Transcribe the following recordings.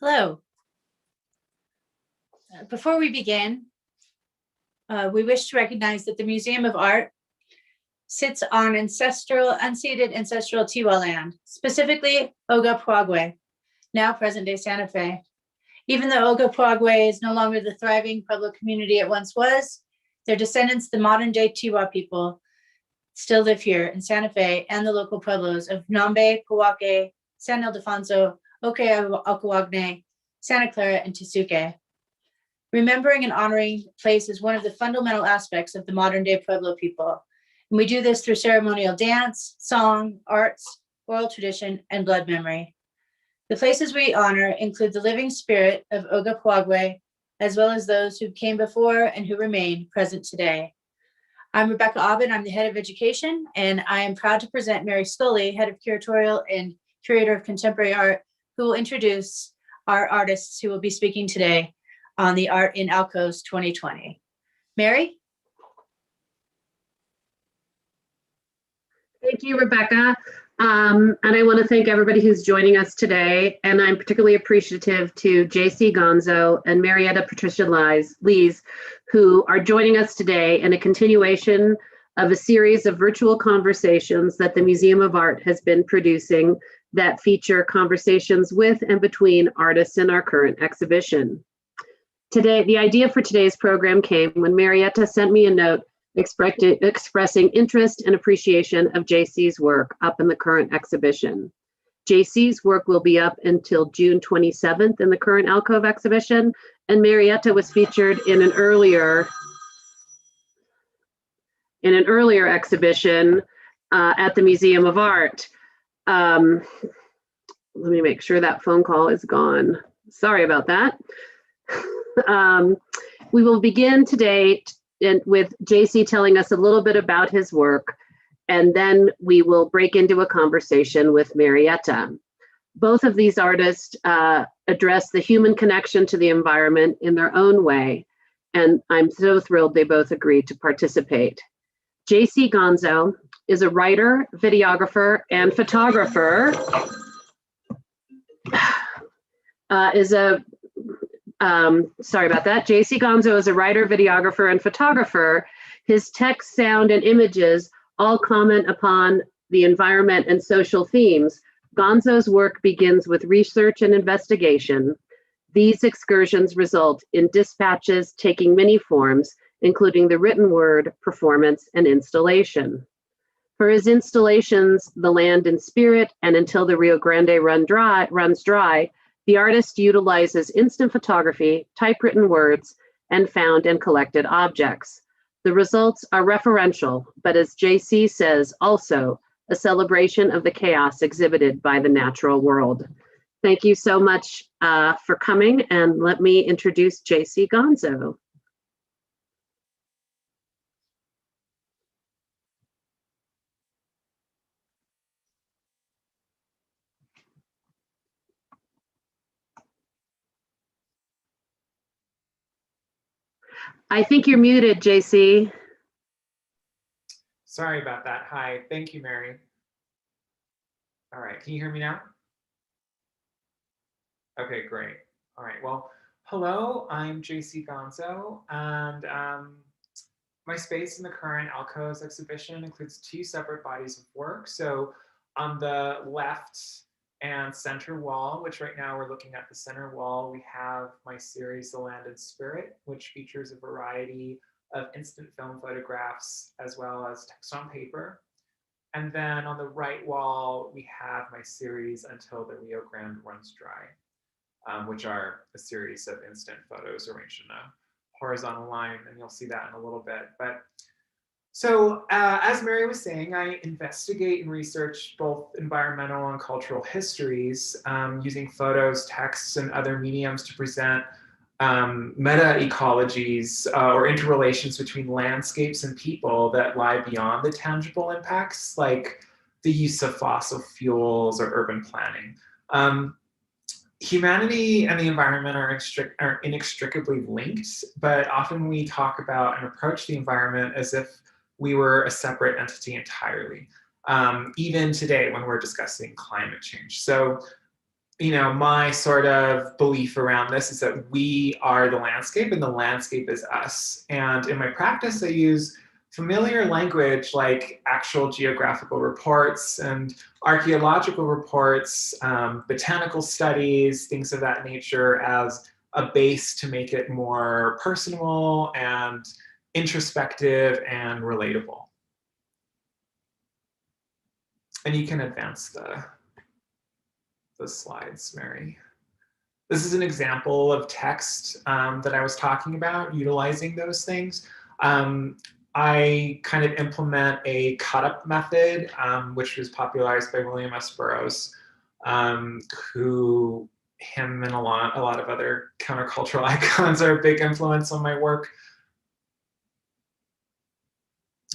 Hello. Before we begin, we wish to recognize that the Museum of Art sits on unceded ancestral Tiwa land, specifically Oga now present-day Santa Fe. Even though Oga is no longer the thriving Pueblo community it once was, their descendants, the modern-day Tiwa people, still live here in Santa Fe and the local pueblos of Nambe, Powake, San Ildefonso, Okeawagne, Santa Clara, and Tesuque. Remembering and honoring place is one of the fundamental aspects of the modern-day Pueblo people, and we do this through ceremonial dance, song, arts, oral tradition, and blood memory. The places we honor include the living spirit of Oga, as well as those who came before and who remain present today. I'm Rebecca Aubin, I'm the head of education, and I am proud to present Mary Scully, head of curatorial and curator of contemporary art, who will introduce our artists who will be speaking today on the Art in Alcoves 2020. Mary? Thank you, Rebecca. And I want to thank everybody who's joining us today. And I'm particularly appreciative to JC Gonzo and Marietta Patricia Leis, who are joining us today in a continuation of a series of virtual conversations that the Museum of Art has been producing that feature conversations with and between artists in our current exhibition. Today, the idea for today's program came when Marietta sent me a note expressing interest and appreciation of JC's work up in the current exhibition. JC's work will be up until June 27th in the current Alcove exhibition, and Marietta was featured in an earlier exhibition at the Museum of Art. Let me make sure that phone call is gone. Sorry about that. We will begin today with JC telling us a little bit about his work, and then we will break into a conversation with Marietta. Both of these artists address the human connection to the environment in their own way, and I'm so thrilled they both agreed to participate. JC Gonzo is a writer, videographer, and photographer. Sorry about that. JC Gonzo is a writer, videographer, and photographer. His text, sound, and images all comment upon the environment and social themes. Gonzo's work begins with research and investigation. These excursions result in dispatches taking many forms, including the written word, performance, and installation. For his installations, The Land in Spirit and Until the Rio Grande Runs Dry, the artist utilizes instant photography, typewritten words, and found and collected objects. The results are referential, but as JC says, also a celebration of the chaos exhibited by the natural world. Thank you so much for coming, and let me introduce JC Gonzo. I think you're muted, JC. Sorry about that. Hi, thank you, Mary. All right, can you hear me now? Okay, great. All right, well, hello, I'm JC Gonzo, and my space in the current Alcoves exhibition includes two separate bodies of work. So on the left and center wall, which right now we're looking at the center wall, we have my series, The Land in Spirit, which features a variety of instant film photographs as well as text on paper. And then on the right wall, we have my series, Until the Rio Grande Runs Dry, which are a series of instant photos arranged in a horizontal line, and you'll see that in a little bit. But so as Mary was saying, I investigate and research both environmental and cultural histories using photos, texts, and other mediums to present meta-ecologies or interrelations between landscapes and people that lie beyond the tangible impacts, like the use of fossil fuels or urban planning. Humanity and the environment are inextricably linked, but often we talk about and approach the environment as if we were a separate entity entirely, even today when we're discussing climate change. So my sort of belief around this is that we are the landscape and the landscape is us. And in my practice, I use familiar language like actual geographical reports and archaeological reports, botanical studies, things of that nature as a base to make it more personal and introspective and relatable. And you can advance the slides, Mary. This is an example of text that I was talking about, utilizing those things. I kind of implement a cut-up method, which was popularized by William S. Burroughs, who him and a lot of other countercultural icons are a big influence on my work.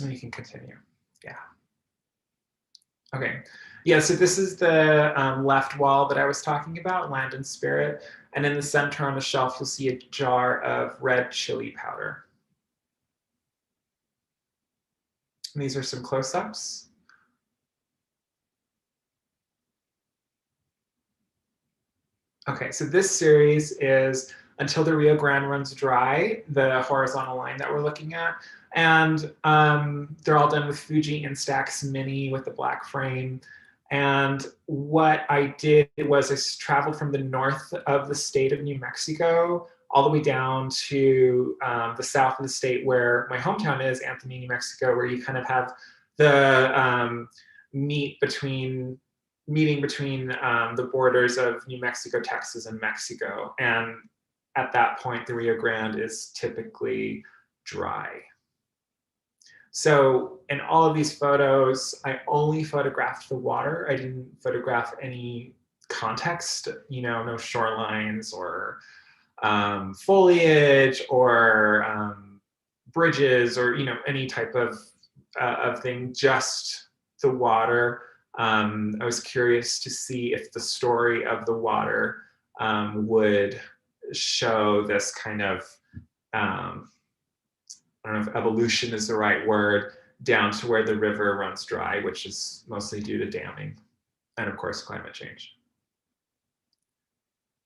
And you can continue. Yeah. Okay. Yeah, so this is the left wall that I was talking about, Land and Spirit. And in the center on the shelf, you'll see a jar of red chili powder. And these are some close-ups. Okay, so this series is Until the Rio Grande Runs Dry, the horizontal line that we're looking at. And they're all done with Fuji Instax Mini with the black frame. And what I did was I traveled from the north of the state of New Mexico all the way down to the south of the state where my hometown is, Anthony, New Mexico, where you kind of have the meeting between the borders of New Mexico, Texas, and Mexico. And at that point, the Rio Grande is typically dry. So in all of these photos, I only photographed the water. I didn't photograph any context, no shorelines or foliage or bridges or any type of thing, just the water. I was curious to see if the story of the water would show this kind of I don't know if evolution is the right word, down to where the river runs dry, which is mostly due to damming and of course climate change.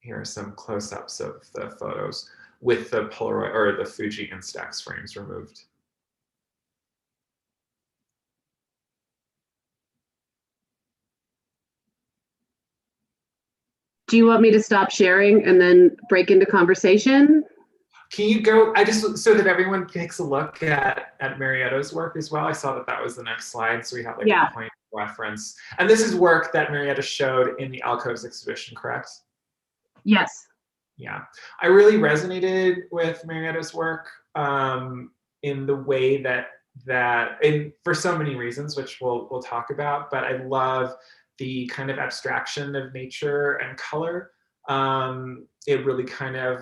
Here are some close-ups of the photos with the Polaroid or the Fuji Instax frames removed. Do you want me to stop sharing and then break into conversation? Can you go, so that everyone takes a look at Marietta's work as well. I saw that was the next slide. So we have like a point of reference. And this is work that Marietta showed in the Alcoves exhibition, correct? Yes. Yeah, I really resonated with Marietta's work in the way that and for so many reasons, which we'll talk about, but I love the kind of abstraction of nature and color. It really kind of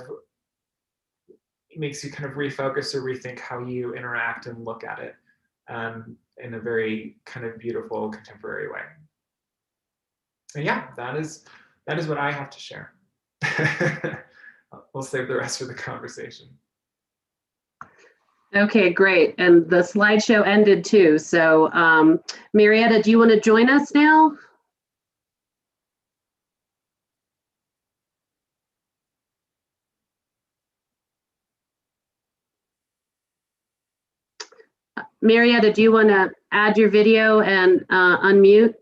makes you kind of refocus or rethink how you interact and look at it in a very kind of beautiful contemporary way. And yeah, that is what I have to share. We'll save the rest for the conversation. Okay, great. And the slideshow ended too. So Marietta, do you want to join us now? Marietta, do you want to add your video and unmute?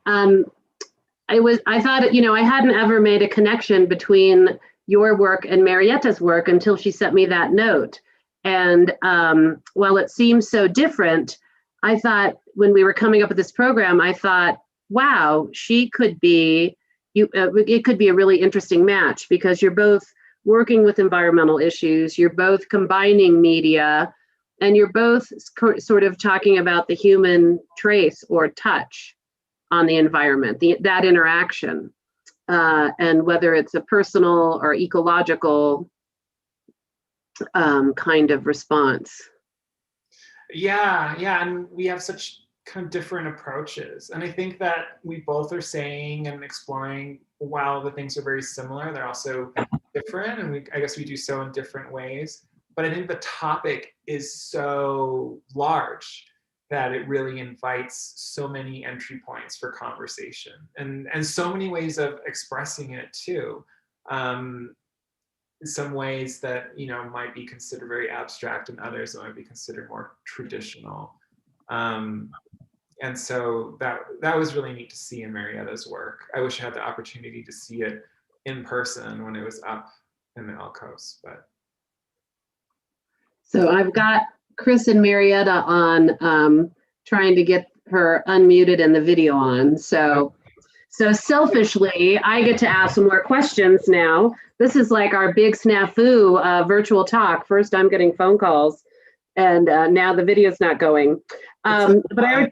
I thought, I hadn't ever made a connection between your work and Marietta's work until she sent me that note. And while it seems so different, I thought when we were coming up with this program, I thought, wow, she could be, it could be a really interesting match because you're both working with environmental issues, you're both combining media, and you're both sort of talking about the human trace or touch on the environment, that interaction, and whether it's a personal or ecological kind of response. Yeah, and we have such kind of different approaches. And I think that we both are saying and exploring, while the things are very similar, they're also different. And I guess we do so in different ways. but I think the topic is so large that it really invites so many entry points for conversation and so many ways of expressing it too. Some ways that, you know, might be considered very abstract and others that might be considered more traditional. And so that was really neat to see in Marietta's work. I wish I had the opportunity to see it in person when it was up in the Alcoves, but. So I've got Chris and Marietta on, trying to get her unmuted and the video on. So selfishly, I get to ask some more questions now. This is like our big snafu virtual talk. First, I'm getting phone calls, and now the video's not going. The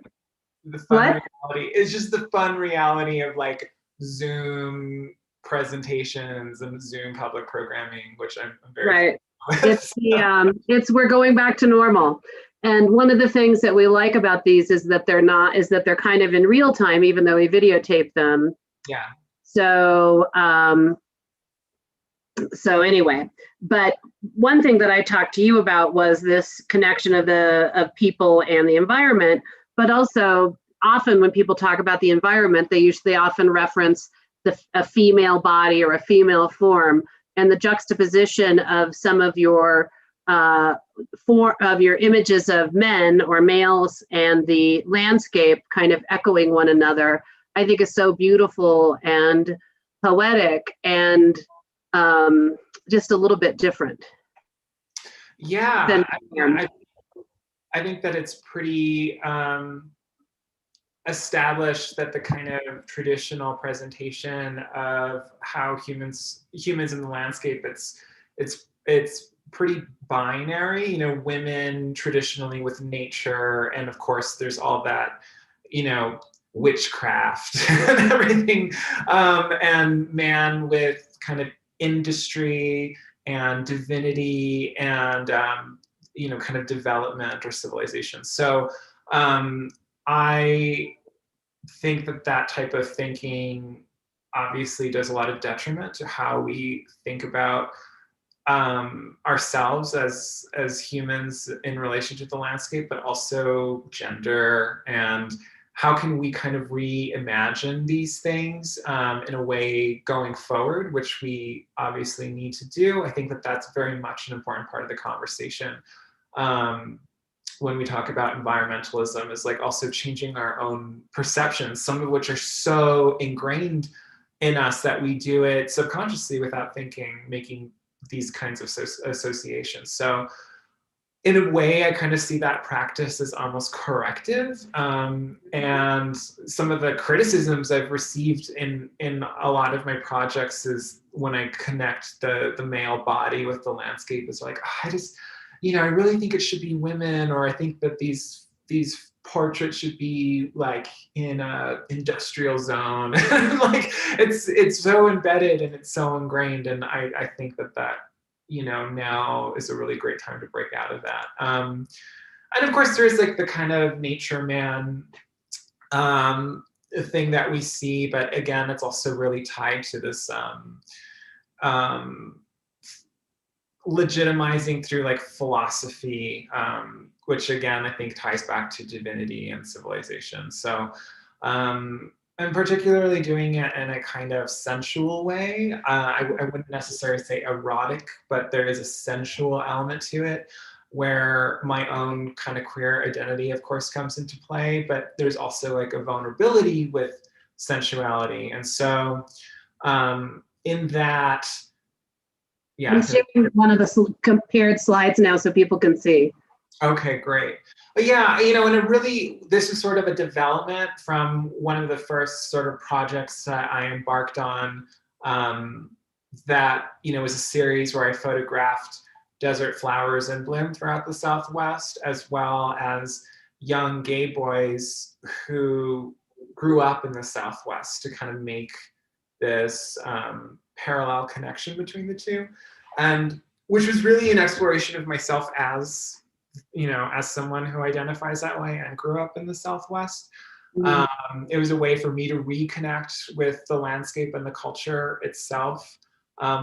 fun reality is just the fun reality of like Zoom presentations and Zoom public programming, which I'm very right. It's we're going back to normal. And one of the things that we like about these is that they're kind of in real time, even though we videotape them. Yeah. So anyway, but one thing that I talked to you about was this connection of people and the environment, but also often when people talk about the environment, they often reference a female body or a female form, and the juxtaposition of some of your images of men or males and the landscape kind of echoing one another, I think is so beautiful and poetic and just a little bit different. Yeah, I think that it's pretty established that the kind of traditional presentation of how humans in the landscape, it's pretty binary, you know, women traditionally with nature, and of course there's all that, you know, witchcraft and everything, and man with kind of industry and divinity and you know, kind of development or civilization. So I think that type of thinking obviously does a lot of detriment to how we think about ourselves as humans in relation to the landscape, but also gender, and how can we kind of reimagine these things in a way going forward, which we obviously need to do. I think that that's very much an important part of the conversation. When we talk about environmentalism, is like also changing our own perceptions, some of which are so ingrained in us that we do it subconsciously without thinking, making these kinds of associations. So in a way, I kind of see that practice as almost corrective. And some of the criticisms I've received in a lot of my projects is when I connect the male body with the landscape, is like, oh, I just, you know, I really think it should be women, or I think that these portraits should be like in a industrial zone. Like it's so embedded and it's so ingrained, and I think that you know, now is a really great time to break out of that. And of course there's like the kind of nature man thing that we see, but again, it's also really tied to this legitimizing through like philosophy, which again, I think ties back to divinity and civilization. So I'm particularly doing it in a kind of sensual way. I wouldn't necessarily say erotic, but there is a sensual element to it, where my own kind of queer identity, of course, comes into play, but there's also like a vulnerability with sensuality. And so in that, yeah. I'm sharing one of the compared slides now so people can see. Okay, great. But yeah, you know, and this is sort of a development from one of the first sort of projects that I embarked on, that, you know, was a series where I photographed desert flowers in bloom throughout the Southwest, as well as young gay boys who grew up in the Southwest, to kind of make this parallel connection between the two. And which was really an exploration of myself as, you know, as someone who identifies that way and grew up in the Southwest. It was a way for me to reconnect with the landscape and the culture itself,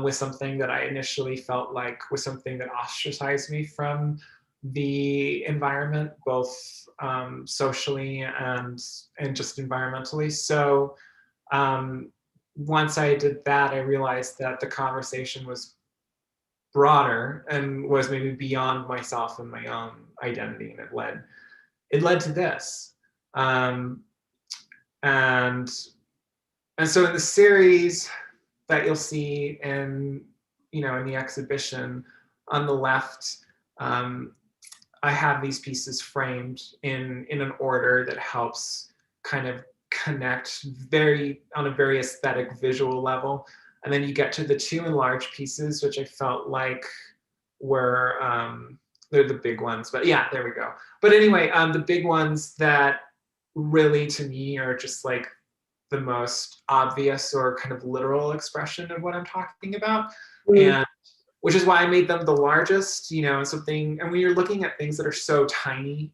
with something that I initially felt like was something that ostracized me from the environment, both socially and just environmentally. So once I did that, I realized that the conversation was broader and was maybe beyond myself and my own identity, and it led to this. Um, and so in the series that you'll see in in the exhibition on the left, I have these pieces framed in an order that helps kind of connect on a very aesthetic visual level. And then you get to the two enlarged pieces, which I felt like were they're the big ones. But yeah, there we go. But anyway, the big ones that really to me are just like the most obvious or kind of literal expression of what I'm talking about. And which is why I made them the largest, and when you're looking at things that are so tiny,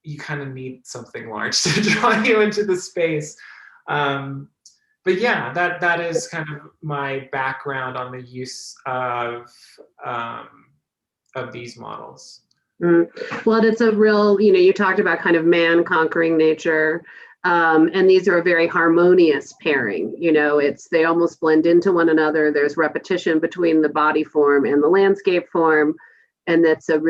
you kind of need something large to draw you into the space. But yeah, that is kind of my background on the use of these models. Well, it's a real, you talked about kind of man conquering nature. And these are a very harmonious pairing. They almost blend into one another. There's repetition between the body form and the landscape form. And it's a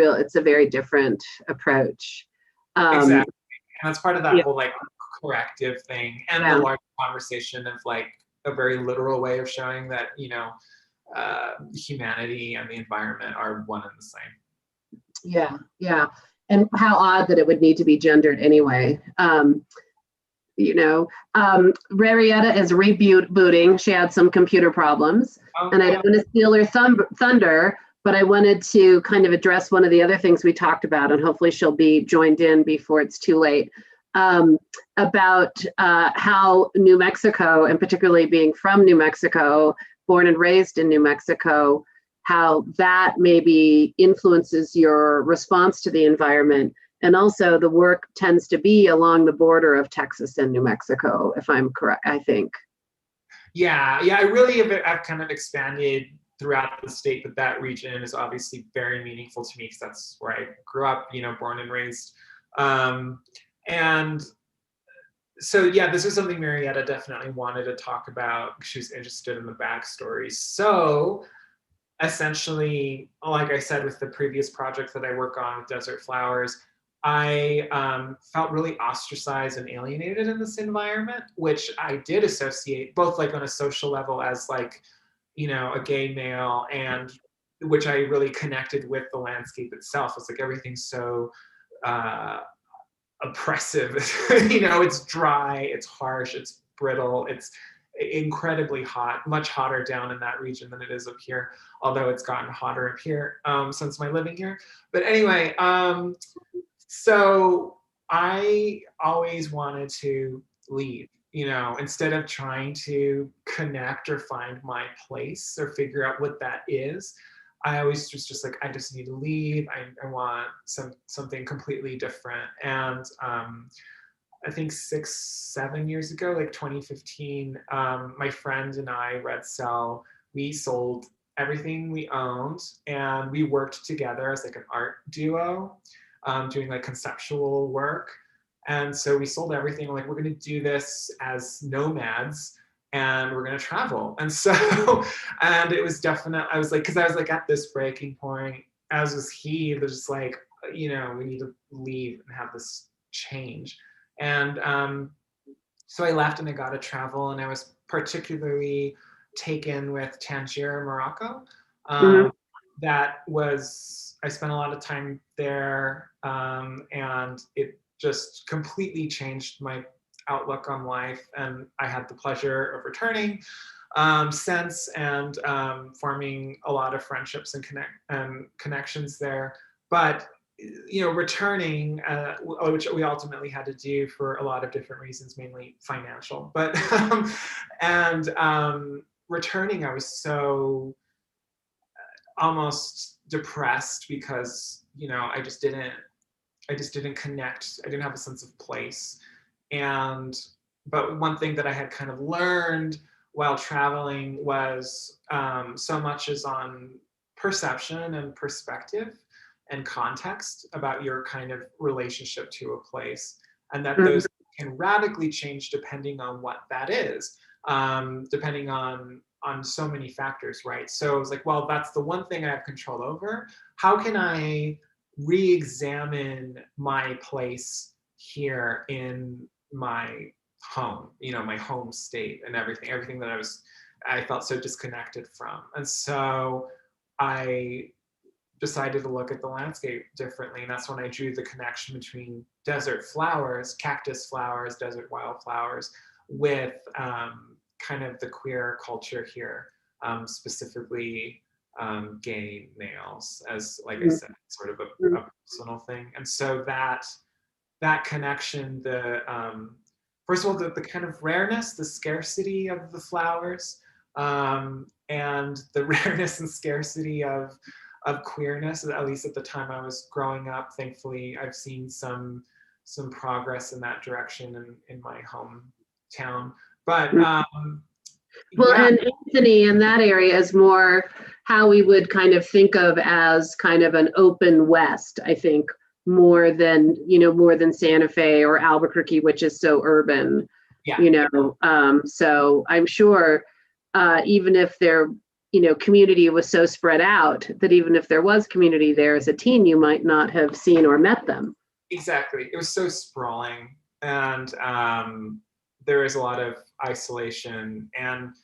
very different approach. Exactly. And that's part of that whole like corrective thing, and the large conversation of like a very literal way of showing that, humanity and the environment are one and the same. Yeah. And how odd that it would need to be gendered anyway. Marietta is rebooting. She had some computer problems, and I don't want to steal her thunder, but I wanted to kind of address one of the other things we talked about, and hopefully she'll be joined in before it's too late, about how New Mexico, and particularly being from New Mexico, born and raised in New Mexico, how that maybe influences your response to the environment. And also the work tends to be along the border of Texas and New Mexico, if I'm correct, I think. Yeah, I really I've kind of expanded throughout the state, but that region is obviously very meaningful to me because that's where I grew up, born and raised. And so, yeah, this is something Marietta definitely wanted to talk about. She was interested in the backstory. So essentially, like I said, with the previous project that I work on with Desert Flowers, I felt really ostracized and alienated in this environment, which I did associate both like on a social level as like, a gay male, and which I really connected with the landscape itself. It's like everything's so oppressive. It's dry, it's harsh, it's brittle, it's incredibly hot, much hotter down in that region than it is up here, although it's gotten hotter up here since my living here. But anyway, so I always wanted to leave, instead of trying to connect or find my place or figure out what that is. I always was just like, I just need to leave. I want something completely different. And I think 6-7 years ago, like 2015, my friend and I, Red Cell, we sold everything we owned, and we worked together as like an art duo, doing like conceptual work. And so we sold everything. Like, we're going to do this as nomads, and we're going to travel. And so, and it was definitely, I was like, because I was like at this breaking point, as was he. It was just like, we need to leave and have this change. And so I left and I got to travel, and I was particularly taken with Tangier, Morocco. That was, I spent a lot of time there, and it just completely changed my outlook on life. And I had the pleasure of returning since, and forming a lot of friendships and connections there. But returning, which we ultimately had to do for a lot of different reasons, mainly financial. But returning, I was so almost depressed because I just didn't connect. I didn't have a sense of place. But one thing that I had kind of learned while traveling was so much as on perception and perspective and context about your kind of relationship to a place, and that those can radically change depending on what that is, depending on so many factors, right? So it's like, well, that's the one thing I have control over. How can I re-examine my place here in my home, my home state and everything that I felt so disconnected from. And so I decided to look at the landscape differently. And that's when I drew the connection between desert flowers, cactus flowers, desert wildflowers, with kind of the queer culture here, specifically gay males, as, like I said, sort of a personal thing. And so that connection, first of all, the kind of rareness, the scarcity of the flowers, and the rareness and scarcity of queerness, at least at the time I was growing up. Thankfully, I've seen some progress in that direction in my hometown. But well, yeah. and Anthony in that area is more how we would kind of think of as kind of an open West, I think, more than Santa Fe or Albuquerque, which is so urban. Yeah. So I'm sure even if their community was so spread out that even if there was community there as a teen, you might not have seen or met them. Exactly. It was so sprawling, and there is a lot of isolation, and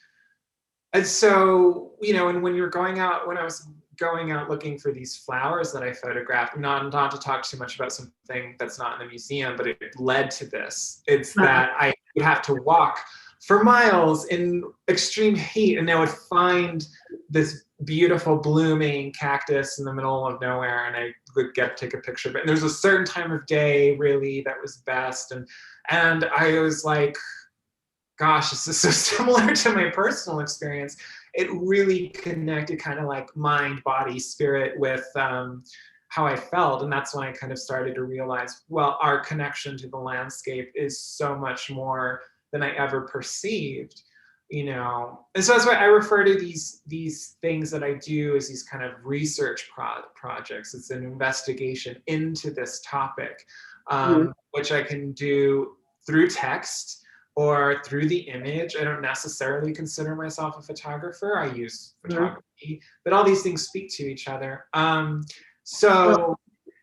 so and when you're going out, when I was going out looking for these flowers that I photographed, not to talk too much about something that's not in the museum, but it led to this. It's that I would have to walk for miles in extreme heat, and I would find this beautiful blooming cactus in the middle of nowhere, and I would take a picture of it. And there's a certain time of day really that was best, and I was like, gosh, this is so similar to my personal experience. It really connected kind of like mind, body, spirit with how I felt. And that's when I kind of started to realize, well, our connection to the landscape is so much more than I ever perceived, And so that's why I refer to these things that I do as these kind of research projects. It's an investigation into this topic, which I can do through text or through the image. I don't necessarily consider myself a photographer. I use photography, but all these things speak to each other.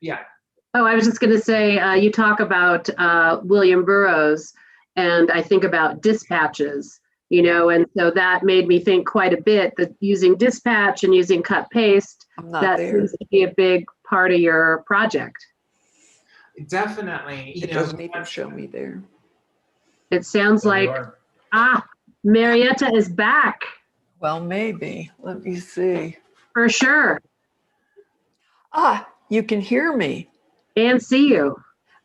Yeah. Oh, I was just going to say, you talk about William Burroughs, and I think about dispatches, and so that made me think quite a bit that using dispatch and using cut paste, that seems to be a big part of your project. Definitely. It doesn't even show me there. It sounds like, Marietta is back. Well, maybe. Let me see. For sure. You can hear me. And see you.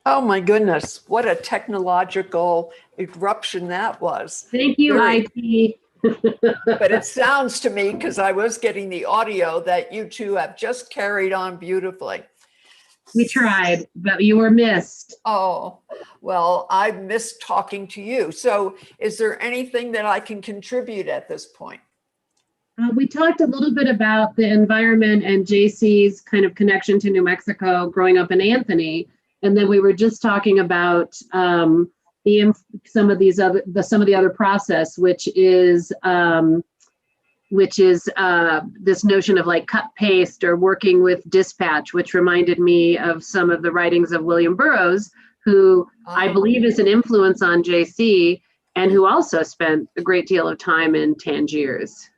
Oh my goodness. What a technological eruption that was. Thank you, IT. But it sounds to me, because I was getting the audio, that you two have just carried on beautifully. We tried, but you were missed. Oh, well, I missed talking to you. So is there anything that I can contribute at this point? We talked a little bit about the environment and JC's kind of connection to New Mexico growing up in Anthony. And then we were just talking about some of the other process, which is this notion of like cut paste or working with dispatch, which reminded me of some of the writings of William Burroughs, who I believe is an influence on JC, and who also spent a great deal of time in Tangiers.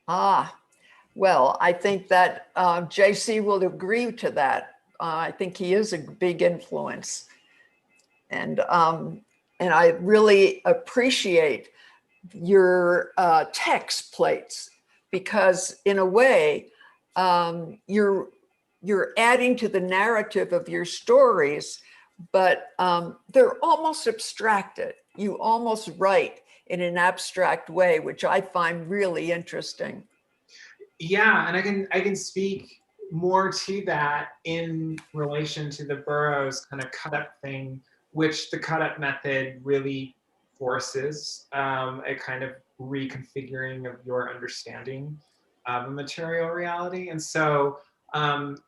Well, I think that JC will agree to that. I think he is a big influence, and I really appreciate your text plates, because in a way you're adding to the narrative of your stories, but they're almost abstracted. You almost write in an abstract way, which I find really interesting. Yeah, and I can speak more to that in relation to the Burroughs kind of cut up thing, which the cut up method really forces a kind of reconfiguring of your understanding of a material reality. And so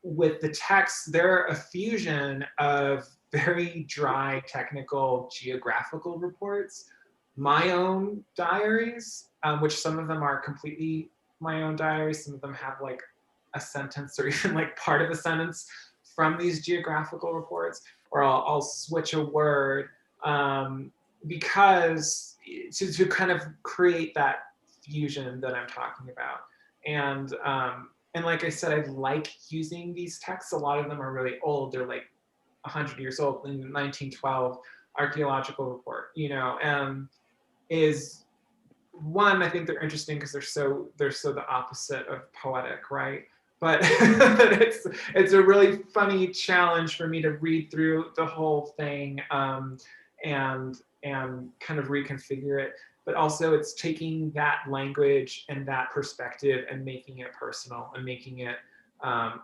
with the text, they're a fusion of very dry, technical, geographical reports, my own diaries, which some of them are completely my own diaries. Some of them have like a sentence or even like part of a sentence from these geographical reports, or I'll switch a word because to kind of create that fusion that I'm talking about. And like I said, I like using these texts. A lot of them are really old. They're like 100 years old. In the 1912 archaeological report, you know, is one, I think they're interesting because they're so the opposite of poetic, right? But it's a really funny challenge for me to read through the whole thing and kind of reconfigure it. But also it's taking that language and that perspective and making it personal and making it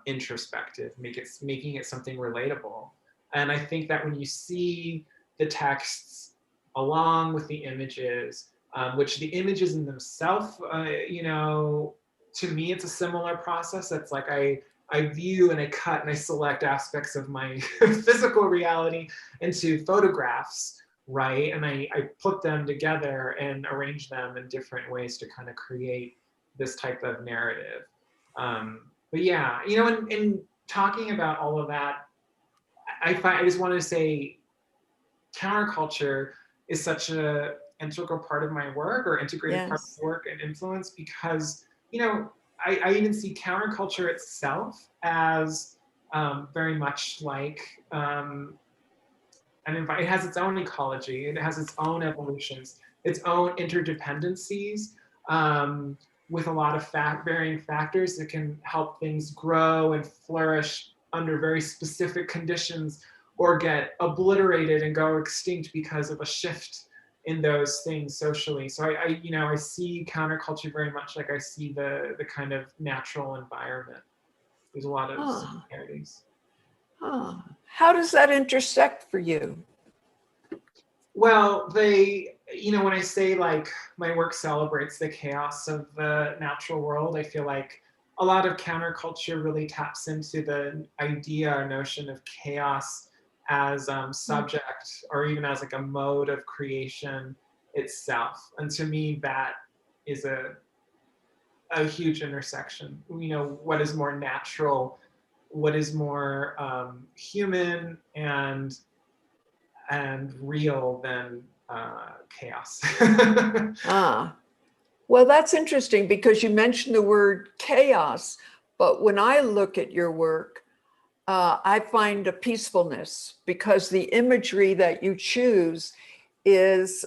introspective, making it something relatable. And I think that when you see the texts along with the images, which the images in themselves, you know, to me, it's a similar process. It's like I view and I cut and I select aspects of my physical reality into photographs, right? And I put them together and arrange them in different ways to kind of create this type of narrative. But yeah, you know, in talking about all of that, I just wanted to say counterculture is such a integral part of my work, or integrated part of my work and influence, because, you know, I even see counterculture itself as very much like it has its own ecology, it has its own evolutions, its own interdependencies, with a lot of varying factors that can help things grow and flourish under very specific conditions, or get obliterated and go extinct because of a shift in those things socially. So I see counterculture very much like I see the kind of natural environment. There's a lot of similarities. How does that intersect for you? Well, when I say like my work celebrates the chaos of the natural world, I feel like a lot of counterculture really taps into the idea or notion of chaos as subject, or even as like a mode of creation itself. And to me, that is a huge intersection. You know, what is more natural, what is more human and real than chaos. Well, that's interesting because you mentioned the word chaos, but when I look at your work, I find a peacefulness, because the imagery that you choose is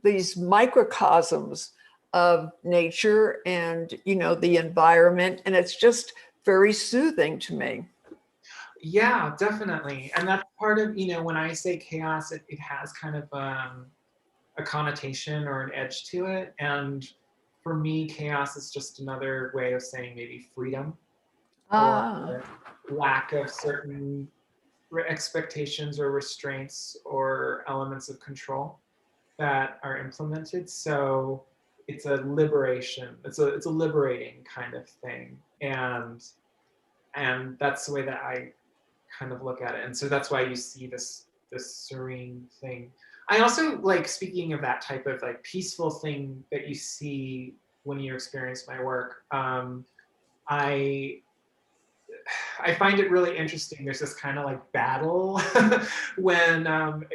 these microcosms of nature and, you know, the environment, and it's just very soothing to me. Yeah, definitely. And that's part of, you know, when I say chaos, it has kind of a connotation or an edge to it. And for me, chaos is just another way of saying maybe freedom, or lack of certain expectations or restraints or elements of control that are implemented. So it's a liberation. It's a liberating kind of thing. And that's the way that I kind of look at it. And so that's why you see this serene thing. I also like, speaking of that type of like peaceful thing that you see when you experience my work, I find it really interesting. There's this kind of like battle when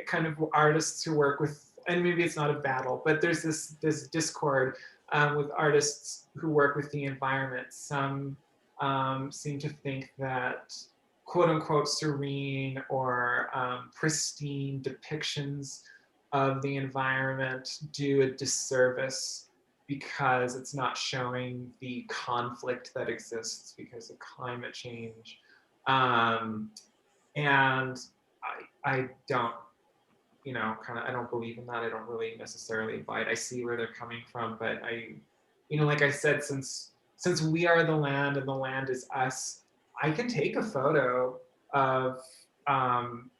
kind of artists who work with, and maybe it's not a battle, but there's this discord with artists who work with the environment. Some seem to think that quote unquote serene or pristine depictions of the environment do a disservice because it's not showing the conflict that exists because of climate change. And I don't, you know, I don't believe in that. I don't really necessarily buy it. I see where they're coming from, but you know, like I said, since we are the land and the land is us, I can take a photo of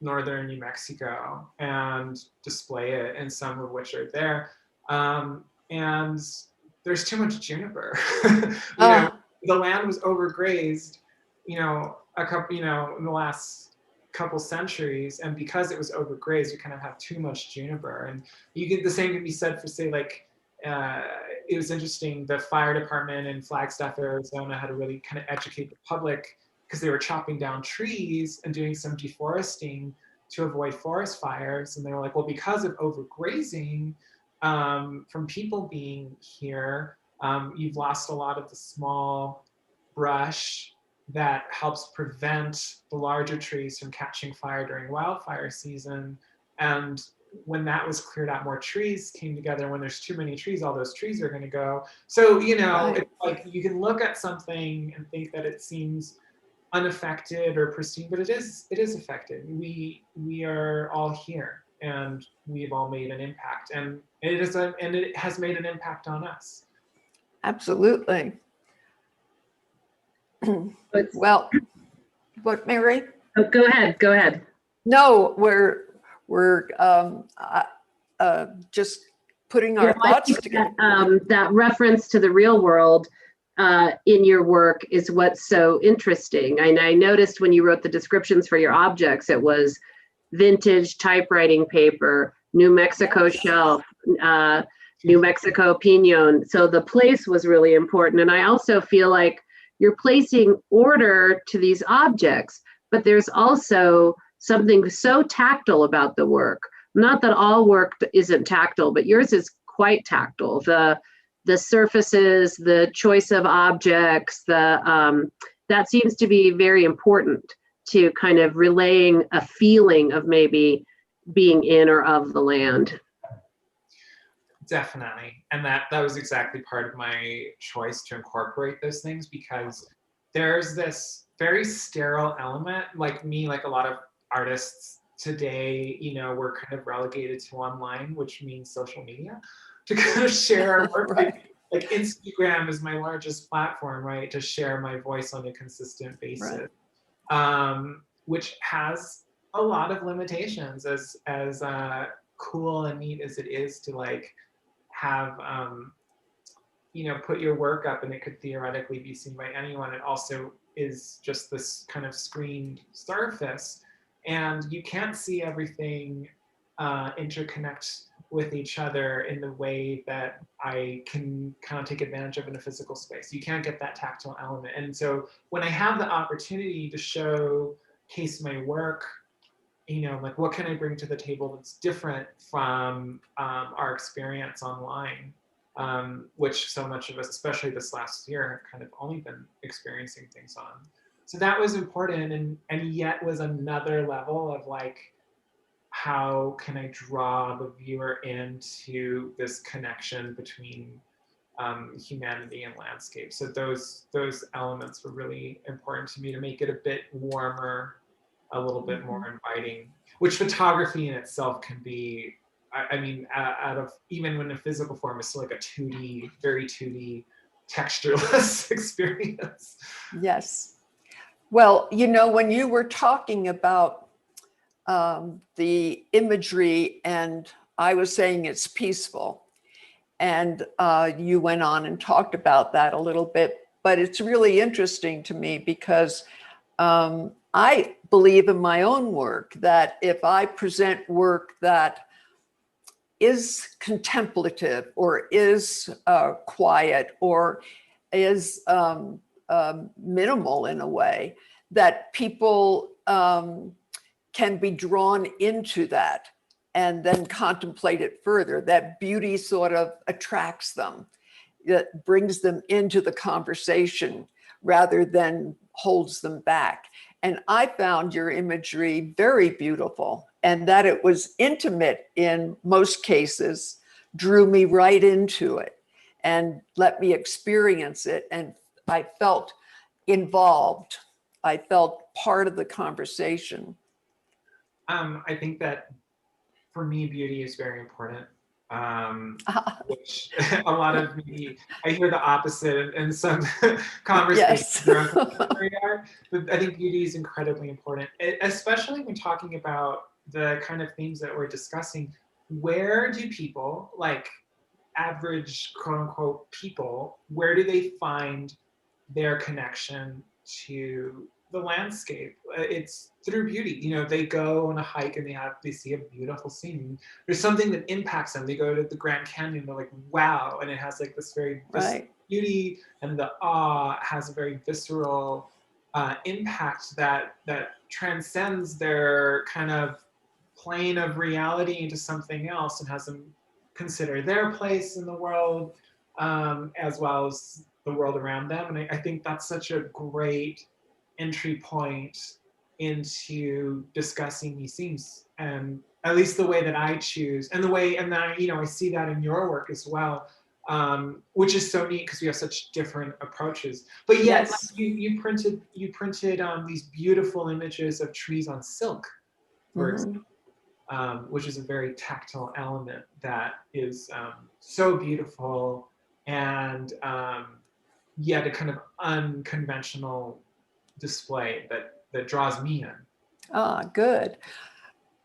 northern New Mexico and display it, and some of which are there. and there's too much juniper. You know, the land was overgrazed, you know, in the last couple centuries, and because it was overgrazed, you kind of have too much juniper. And you get the same can be said for, say, like, it was interesting, the fire department in Flagstaff, Arizona had to really kind of educate the public because they were chopping down trees and doing some deforesting to avoid forest fires. And they were like, well, because of overgrazing, from people being here, you've lost a lot of the small brush that helps prevent the larger trees from catching fire during wildfire season. And when that was cleared out, more trees came together. When there's too many trees, all those trees are going to go. So, you know, it's like you can look at something and think that it seems unaffected or pristine, but it is affected. We are all here, and we've all made an impact, and it has made an impact on us. Absolutely. Well, what, Mary? Oh, go ahead. No, we're just putting our thoughts together. That reference to the real world in your work is what's so interesting. And I noticed when you wrote the descriptions for your objects, it was vintage typewriting paper, New Mexico shelf, New Mexico pinon. So the place was really important. And I also feel like you're placing order to these objects, but there's also something so tactile about the work. Not that all work isn't tactile, but yours is quite tactile. The surfaces, the choice of objects, that seems to be very important to kind of relaying a feeling of maybe being in or of the land. Definitely. And that was exactly part of my choice to incorporate those things, because there's this very sterile element, like me, like a lot of artists today, you know, we're kind of relegated to online, which means social media, to kind of share our work. Like Instagram is my largest platform, right, to share my voice on a consistent basis, which has a lot of limitations, as cool and neat as it is to like have you know, put your work up and it could theoretically be seen by anyone. It also is just this kind of screened surface, and you can't see everything interconnect with each other in the way that I can kind of take advantage of in a physical space. You can't get that tactile element. And so when I have the opportunity to showcase my work, you know, like what can I bring to the table that's different from our experience online, which so much of us, especially this last year, have kind of only been experiencing things on. So that was important, and yet was another level of like, how can I draw the viewer into this connection between humanity and landscape? So those elements were really important to me to make it a bit warmer, a little bit more inviting, which photography in itself can be, I mean, out of, even when in physical form, it's still like a 2D, very 2D, textureless experience. Yes. Well, you know, when you were talking about the imagery, and I was saying it's peaceful, and you went on and talked about that a little bit, but it's really interesting to me because I believe in my own work that if I present work that is contemplative or is quiet or is minimal in a way, that people can be drawn into that and then contemplate it further. That beauty sort of attracts them, that brings them into the conversation rather than holds them back. And I found your imagery very beautiful, and that it was intimate in most cases drew me right into it and let me experience it. And I felt involved. I felt part of the conversation. I think that for me, beauty is very important. Which a lot of me, I hear the opposite in some conversations around contemporary art, but I think beauty is incredibly important, especially when talking about the kind of themes that we're discussing. Where do people, like, average quote unquote people, where do they find their connection to the landscape? It's through beauty. You know, they go on a hike and they see a beautiful scene. There's something that impacts them. They go to the Grand Canyon, they're like, wow, and it has like this very Right. beauty, and the awe has a very visceral impact that transcends their kind of plane of reality into something else, and has them consider their place in the world, as well as the world around them. And I think that's such a great entry point into discussing these themes, and at least the way that I choose, and the way, and that, you know, I see that in your work as well, which is so neat because we have such different approaches. But yet, Yes. like, you printed these beautiful images of trees on silk, for example, which is a very tactile element that is so beautiful, and yet a kind of unconventional display that draws me in. Ah, good.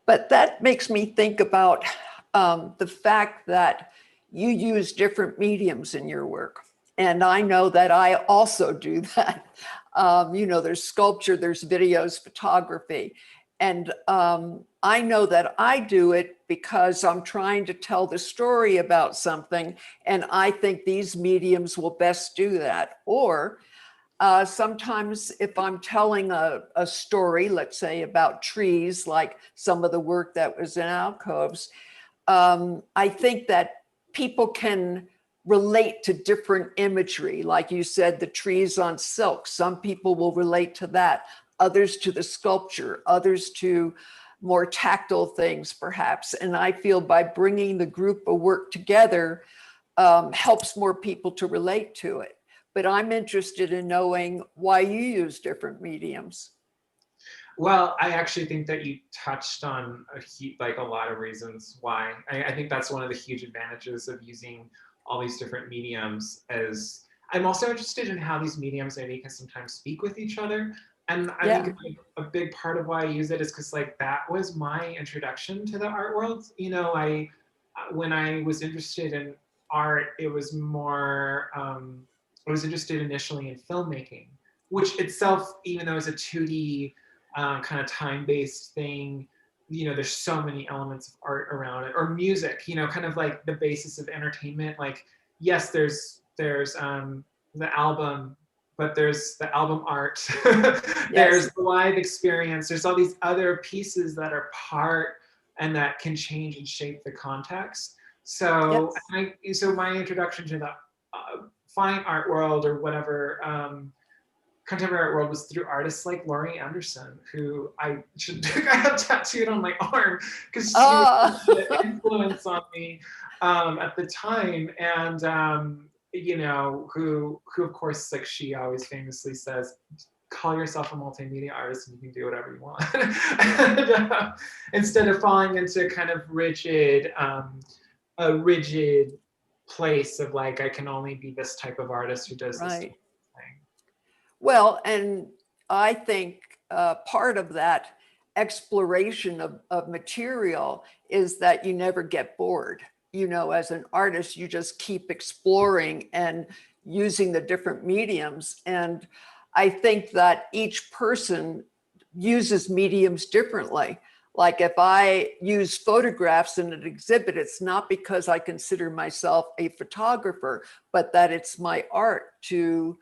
But that makes me think about the fact that you use different mediums in your work. And I know that I also do that. You know, there's sculpture, there's videos, photography. And I know that I do it because I'm trying to tell the story about something, and I think these mediums will best do that. Or sometimes if I'm telling a story, let's say about trees, like some of the work that was in Alcoves, I think that people can relate to different imagery. Like you said, the trees on silk, some people will relate to that, others to the sculpture, others to more tactile things perhaps. And I feel by bringing the group of work together helps more people to relate to it. But I'm interested in knowing why you use different mediums. Well, I actually think that you touched on a lot of reasons why. I think that's one of the huge advantages of using all these different mediums. As I'm also interested in how these mediums maybe can sometimes speak with each other. And I think a big part of why I use it is because, like, that was my introduction to the art world. You know, when I was interested in art, it was more, I was interested initially in filmmaking, which itself, even though it's a 2D kind of time-based thing, you know, there's so many elements of art around it. Or music, you know, kind of like the basis of entertainment. Like, yes, there's the album, but there's the album art. There's the live experience. There's all these other pieces that are part and that can change and shape the context. So, so my introduction to the fine art world, or whatever, contemporary art world, was through artists like Laurie Anderson, who I have tattooed on my arm because she was an influence on me at the time. And you know, who of course, like, she always famously says, call yourself a multimedia artist and you can do whatever you want. And, instead of falling into kind of a rigid place of like, I can only be this type of artist who does this type of thing. Well, and I think part of that exploration of material is that you never get bored. You know, as an artist, you just keep exploring and using the different mediums. And I think that each person uses mediums differently. Like if I use photographs in an exhibit, it's not because I consider myself a photographer, but that it's my art to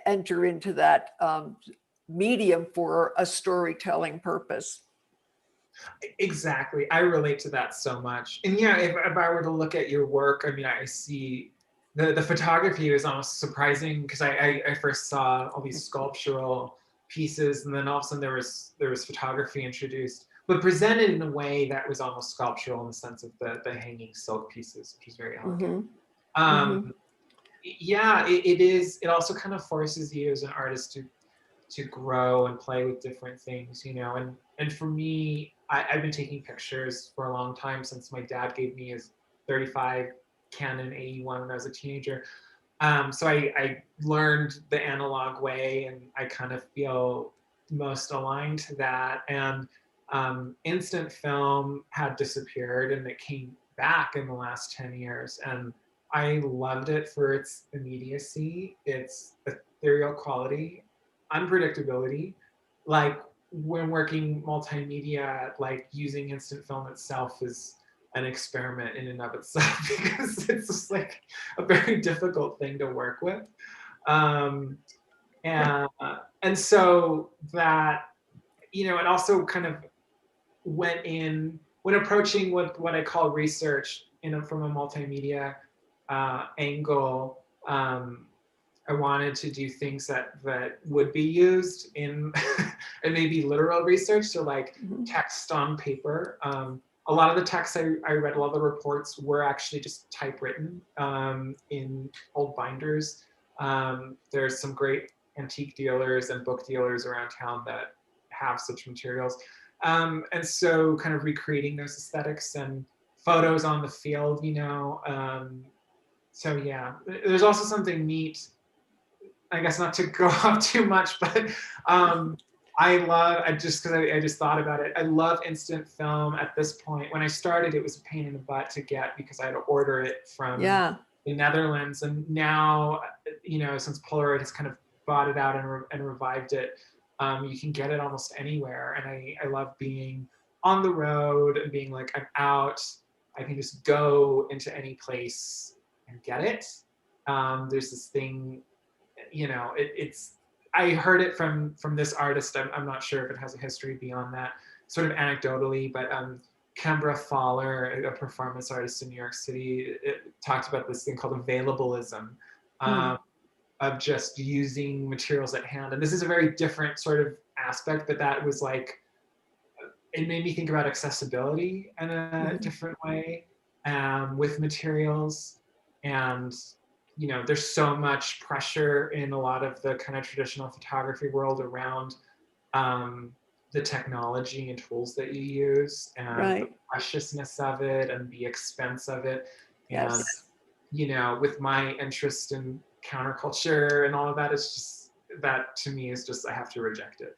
enter into that medium for a storytelling purpose. Exactly. I relate to that so much. And yeah, if I were to look at your work, I mean, I see the photography is almost surprising, because I first saw all these sculptural pieces, and then all of a sudden there was photography introduced, but presented in a way that was almost sculptural in the sense of the hanging silk pieces, which is very elegant. Yeah, it is. It also kind of forces you as an artist to grow and play with different things, you know. And for me, I've been taking pictures for a long time, since my dad gave me his 35 Canon AE1 when I was a teenager. So I learned the analog way, and I kind of feel most aligned to that. And instant film had disappeared, and it came back in the last 10 years. And I loved it for its immediacy, its ethereal quality, unpredictability. Like when working multimedia, like using instant film itself is an experiment in and of itself because it's just like a very difficult thing to work with. Um, and so that, you know, it also kind of went in when approaching what I call research from a multimedia angle. I wanted to do things that would be used in and maybe literal research, so like text on paper. A lot of the texts I read, a lot of the reports were actually just typewritten in old binders. There's some great antique dealers and book dealers around town that have such materials. And so kind of recreating those aesthetics and photos on the field, you know. So yeah, there's also something neat, I guess not to go off too much, but I just thought about it. I love instant film at this point. When I started, it was a pain in the butt to get because I had to order it from the Netherlands. And now, you know, since Polaroid has kind of bought it out and revived it, you can get it almost anywhere. And I love being on the road and being like, I'm out. I can just go into any place and get it. There's this thing, you know, I heard it from this artist. I'm not sure if it has a history beyond that, sort of anecdotally, but Kembra Fowler, a performance artist in New York City, talked about this thing called availableism, of just using materials at hand. And this is a very different sort of aspect, but that was like, it made me think about accessibility in a different way with materials. And you know, there's so much pressure in a lot of the kind of traditional photography world around the technology and tools that you use and the preciousness of it and the expense of it. And, you know, with my interest in counterculture and all of that, it's just, that to me is just, I have to reject it.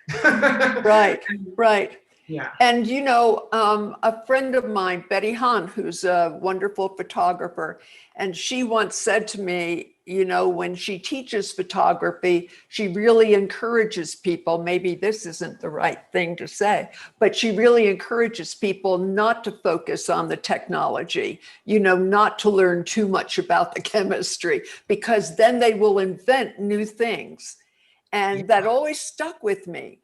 Right. Yeah. And, you know, a friend of mine, Betty Hahn, who's a wonderful photographer, and she once said to me, you know, when she teaches photography, she really encourages people, maybe this isn't the right thing to say, but she really encourages people not to focus on the technology, you know, not to learn too much about the chemistry, because then they will invent new things. And that always stuck with me.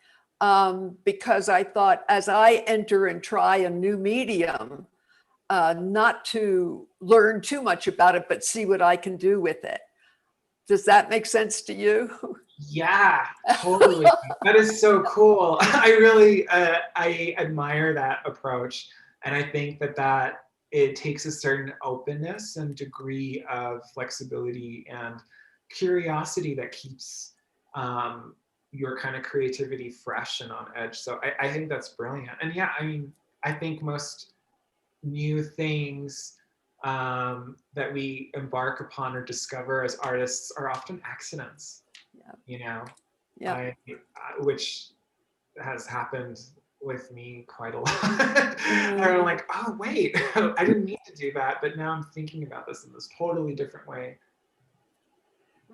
Because I thought, as I enter and try a new medium, not to learn too much about it, but see what I can do with it. Does that make sense to you? Yeah, totally. That is so cool. I really, I admire that approach. And I think that it takes a certain openness and degree of flexibility and curiosity that keeps your kind of creativity fresh and on edge. So I think that's brilliant. And yeah, I mean, I think most new things that we embark upon or discover as artists are often accidents, you know, which has happened with me quite a lot. And I'm like, oh, wait, I didn't mean to do that, but now I'm thinking about this in this totally different way.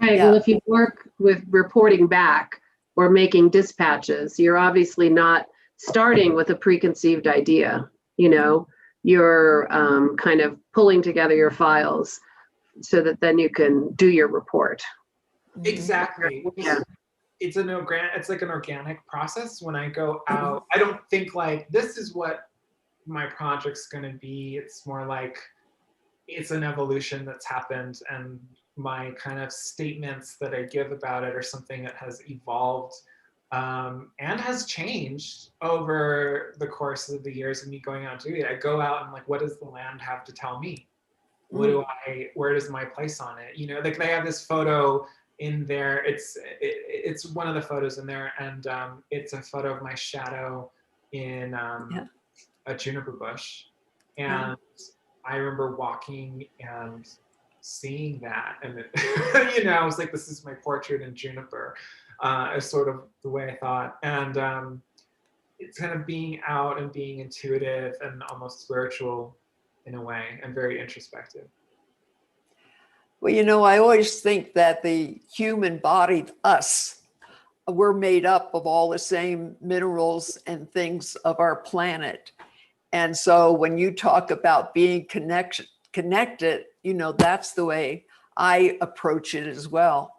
Right. Well, if you work with reporting back or making dispatches, you're obviously not starting with a preconceived idea. You know, you're kind of pulling together your files so that then you can do your report. Exactly. Yeah. It's like an organic process. When I go out, I don't think like, this is what my project's going to be. It's more like, it's an evolution that's happened, and my kind of statements that I give about it are something that has evolved and has changed over the course of the years of me going out doing it. I go out and like, what does the land have to tell me? Where does my place on it? You know, like they have this photo in there. It's one of the photos in there, and it's a photo of my shadow in a juniper bush. And I remember walking and seeing that, and it, you know, I was like, this is my portrait in juniper, is sort of the way I thought. And it's kind of being out and being intuitive and almost spiritual in a way, and very introspective. Well, I always think that the human body, us, we're made up of all the same minerals and things of our planet. And so when you talk about being connected, that's the way I approach it as well.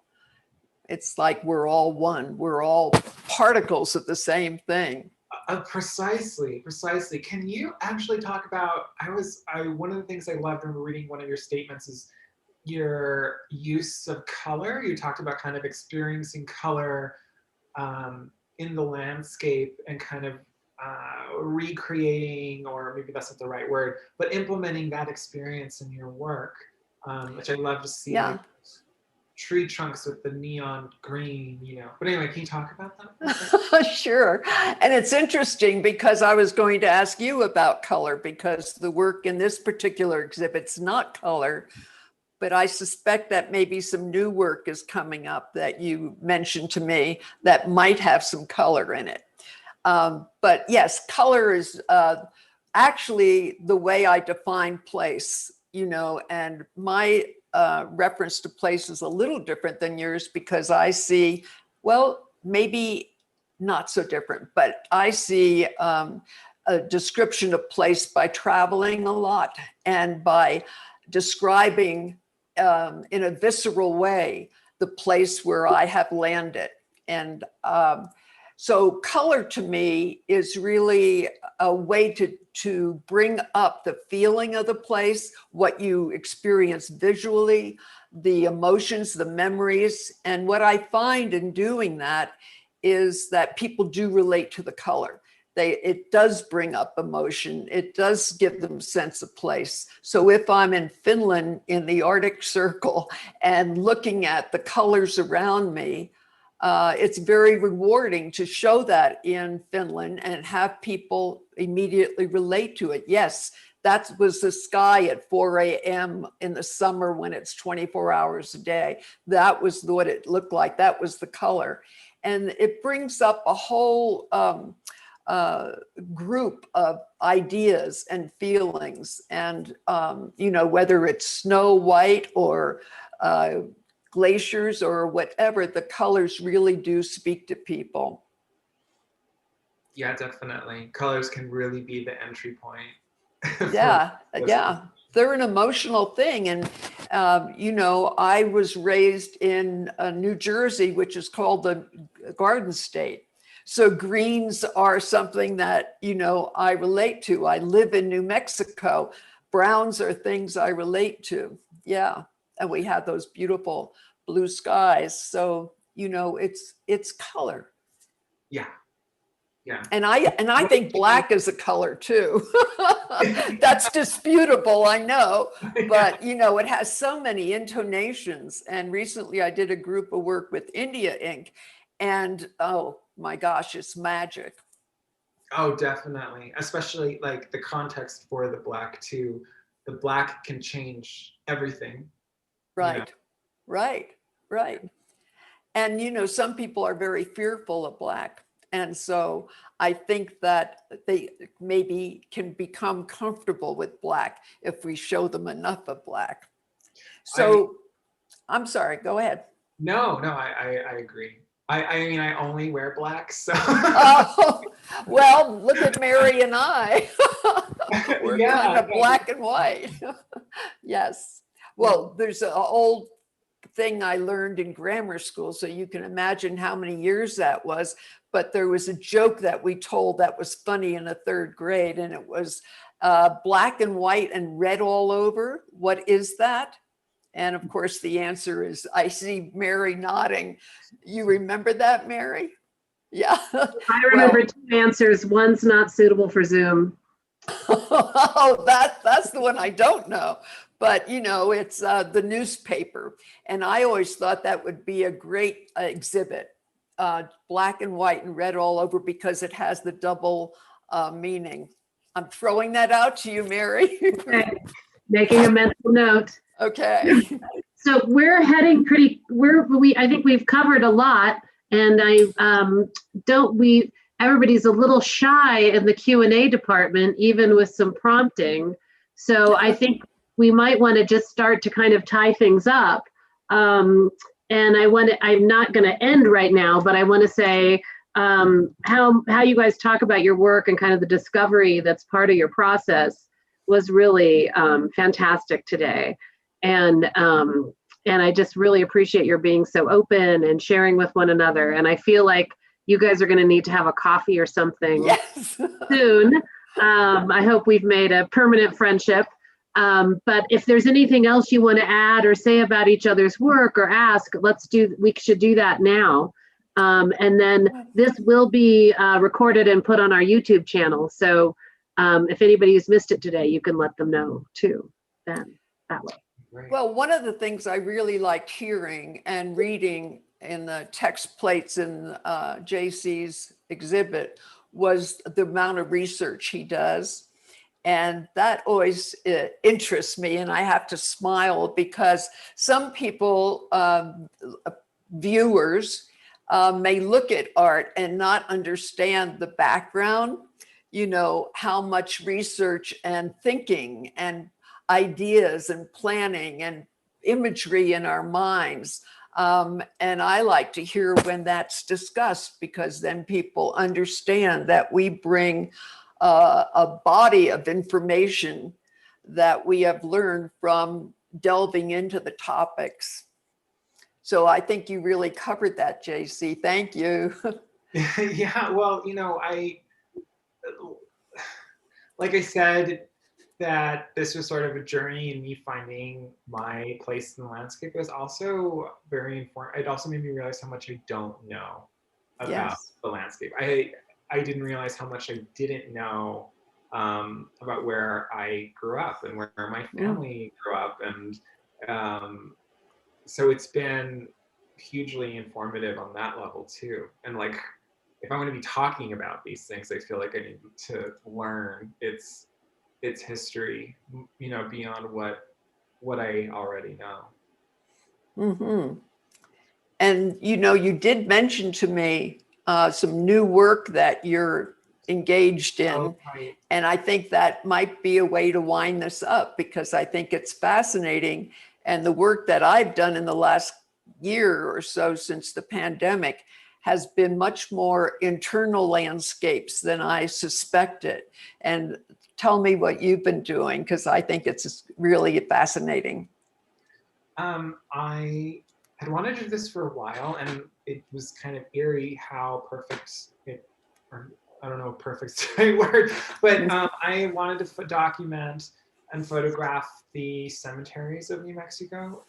It's like we're all one. We're all particles of the same thing. Precisely. Can you actually talk about, one of the things I loved when reading one of your statements is your use of color. You talked about kind of experiencing color in the landscape and kind of recreating, or maybe that's not the right word, but implementing that experience in your work, which I love to see. Yeah. Like, tree trunks with the neon green, But anyway, can you talk about that? Sure. And it's interesting because I was going to ask you about color, because the work in this particular exhibit's not color, but I suspect that maybe some new work is coming up that you mentioned to me that might have some color in it. But yes, color is actually the way I define place, and my reference to place is a little different than yours, because I see, well, maybe not so different, but I see a description of place by traveling a lot and by describing in a visceral way the place where I have landed. And so color to me is really a way to bring up the feeling of the place, what you experience visually, the emotions, the memories. And what I find in doing that is that people do relate to the color. It does bring up emotion. It does give them sense of place. So if I'm in Finland in the Arctic Circle and looking at the colors around me, it's very rewarding to show that in Finland and have people immediately relate to it. Yes, that was the sky at 4 a.m. in the summer when it's 24 hours a day. That was what it looked like. That was the color. And it brings up a whole group of ideas and feelings. And, whether it's snow white or glaciers or whatever, the colors really do speak to people. Yeah, definitely. Colors can really be the entry point. Yeah. They're an emotional thing. And, I was raised in New Jersey, which is called the Garden State. So greens are something that, I relate to. I live in New Mexico. Browns are things I relate to. Yeah. And we have those beautiful blue skies. So, it's color. Yeah. Yeah. And I think black is a color too. That's disputable, I know, but it has so many intonations. And recently I did a group of work with India ink, and oh my gosh, it's magic. Oh, definitely. Especially like the context for the black too. The black can change everything. Right. And some people are very fearful of black. And so I think that they maybe can become comfortable with black if we show them enough of black. So I'm sorry, go ahead. No, I agree. I only wear black, so. Oh, well, look at Mary and I. We're kind of black and white. Yes. Well, there's an old thing I learned in grammar school, so you can imagine how many years that was. But there was a joke that we told that was funny in the 3rd grade, and it was black and white and red all over. What is that? And of course, the answer is, I see Mary nodding. You remember that, Mary? Yeah. I remember 2 answers. One's not suitable for Zoom. Oh, that's the one I don't know. But, it's the newspaper. And I always thought that would be a great exhibit, black and white and red all over, because it has the double meaning. I'm throwing that out to you, Mary. Okay. Making a mental note. Okay. So we're heading I think we've covered a lot, and everybody's a little shy in the Q&A department, even with some prompting. So I think we might want to just start to kind of tie things up. And I'm not going to end right now, but I want to say how you guys talk about your work and kind of the discovery that's part of your process was really fantastic today. And I just really appreciate your being so open and sharing with one another. And I feel like you guys are going to need to have a coffee or something soon. I hope we've made a permanent friendship. But if there's anything else you want to add or say about each other's work or ask, we should do that now. And then this will be recorded and put on our YouTube channel. So if anybody's missed it today, you can let them know too, then that way. Right. Well, one of the things I really liked hearing and reading in the text plates in JC's exhibit was the amount of research he does. And that always interests me, and I have to smile because some people, viewers, may look at art and not understand the background, you know, how much research and thinking and ideas and planning and imagery in our minds. And I like to hear when that's discussed, because then people understand that we bring a body of information that we have learned from delving into the topics. So I think you really covered that, JC. Thank you. Yeah, well, like I said, that this was sort of a journey in me finding my place in the landscape. It was also very important. It also made me realize how much I don't know about the landscape. I didn't realize how much I didn't know about where I grew up and where my family grew up. And so it's been hugely informative on that level too. And like, if I'm going to be talking about these things, I feel like I need to learn its history, beyond what I already know. Mm-hmm. And you did mention to me some new work that you're engaged in. Oh, right. And I think that might be a way to wind this up, because I think it's fascinating. And the work that I've done in the last year or so since the pandemic has been much more internal landscapes than I suspected. And tell me what you've been doing, because I think it's really fascinating. I had wanted to do this for a while, and it was kind of eerie how perfect it, or I don't know if perfect's the right word, but I wanted to document and photograph the cemeteries of New Mexico.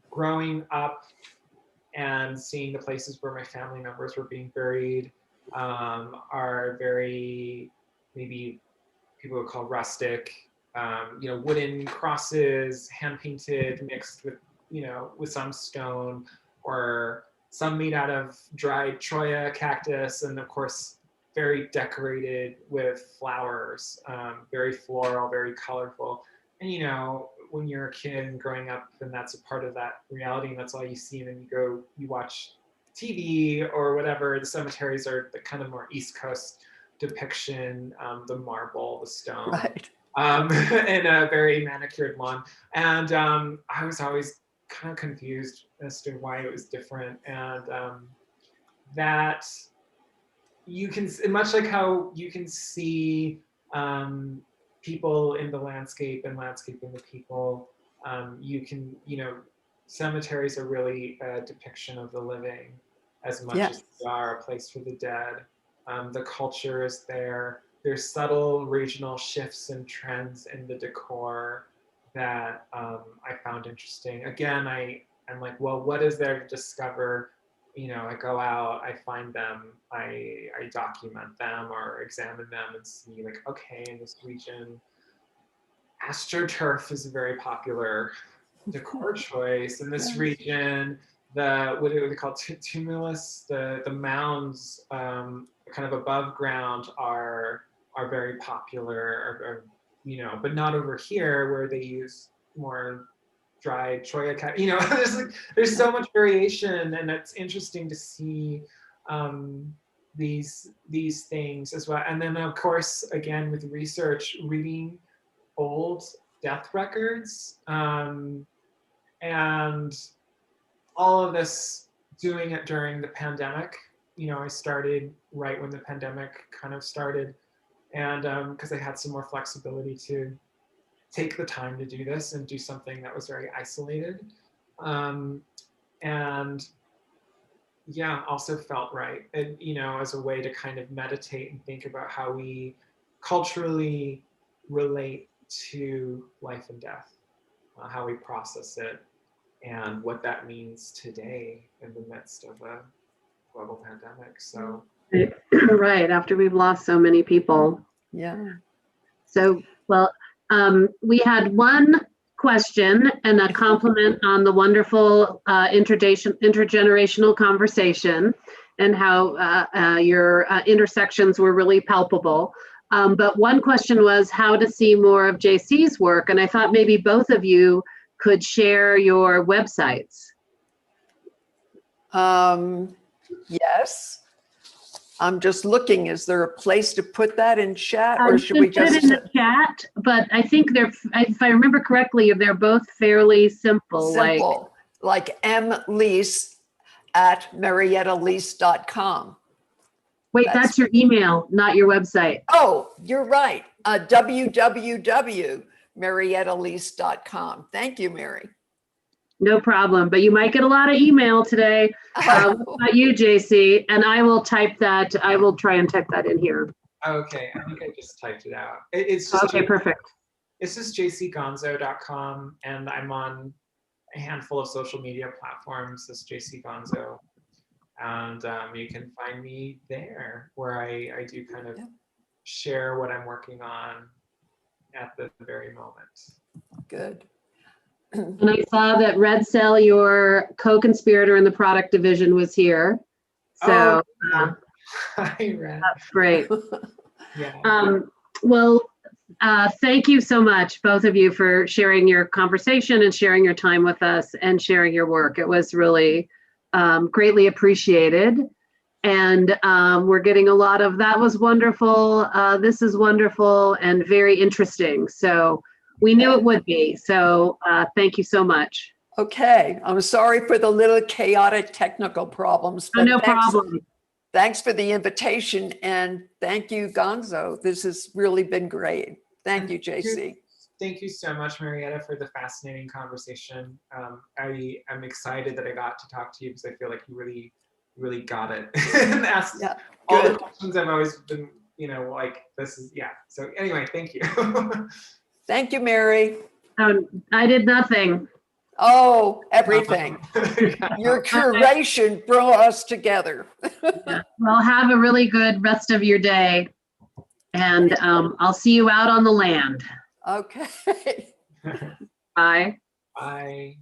Growing up and seeing the places where my family members were being buried are very, maybe people would call rustic, wooden crosses, hand painted, mixed with some stone, or some made out of dried Troya cactus, and of course, very decorated with flowers, very floral, very colorful. And when you're a kid and growing up, and that's a part of that reality, and that's all you see, and then you watch TV or whatever, the cemeteries are the kind of more East Coast depiction, the marble, the stone, Right. and a very manicured lawn. And I was always kind of confused as to why it was different. And that you can, much like how you can see people in the landscape and landscape in the people, cemeteries are really a depiction of the living as much as they are a place for the dead. The culture is there. There's subtle regional shifts and trends in the decor that I found interesting. Again, I'm like, well, what is there to discover? I go out, I find them, I document them or examine them and see, like, okay, in this region, astroturf is a very popular decor choice. In this region, what do they call tumulus? The mounds, kind of above ground, are very popular, but not over here where they use more dried Troya cat. There's so much variation, and it's interesting to see these things as well. And then of course, again, with research, reading old death records, and all of this, doing it during the pandemic. You know, I started right when the pandemic kind of started, and because I had some more flexibility to take the time to do this and do something that was very isolated. And yeah, also felt right, and you know, as a way to kind of meditate and think about how we culturally relate to life and death, how we process it, and what that means today in the midst of a global pandemic. So Right, after we've lost so many people. Yeah. So, well, we had one question and a compliment on the wonderful intergenerational conversation and how your intersections were really palpable. But one question was how to see more of JC's work. And I thought maybe both of you could share your websites. Yes. I'm just looking, is there a place to put that in chat, or You should we can put just? it in the chat, but I think they're, if I remember correctly, they're both fairly simple. Simple, like mleis at marietaleis.com. Wait, that's your email, not your website. Oh, you're right. www.marietaleis.com. Thank you, Mary. No problem, but you might get a lot of email today. What about you, JC? And I will type that. I will try and type that in here. okay, I think I just typed it out. It's just Okay, perfect. It's just jcgonzo.com, and I'm on a handful of social media platforms as jcgonzo, and you can find me there, where I do kind of share what I'm working on at the very moment. Good. And I saw that Red Cell, your co-conspirator in the product division, was here. So Hi, Red. That's great. Yeah. Well, thank you so much, both of you, for sharing your conversation and sharing your time with us and sharing your work. It was really greatly appreciated. And we're getting a lot of, that was wonderful, this is wonderful, and very interesting. So we knew it would be. So thank you so much. Okay, I'm sorry for the little chaotic technical problems. But no problem. Thanks for the invitation, and thank you, Gonzo. This has really been great. Thank you, JC. Thank you so much, Marietta, for the fascinating conversation. I am excited that I got to talk to you because I feel like you really got it and asked all the questions I've always been, you know, like this is, yeah. So anyway, thank you. Thank you, Mary. I did nothing. Oh, everything. Your curation brought us together. Well, have a really good rest of your day. And I'll see you out on the land. Okay. Bye. Bye.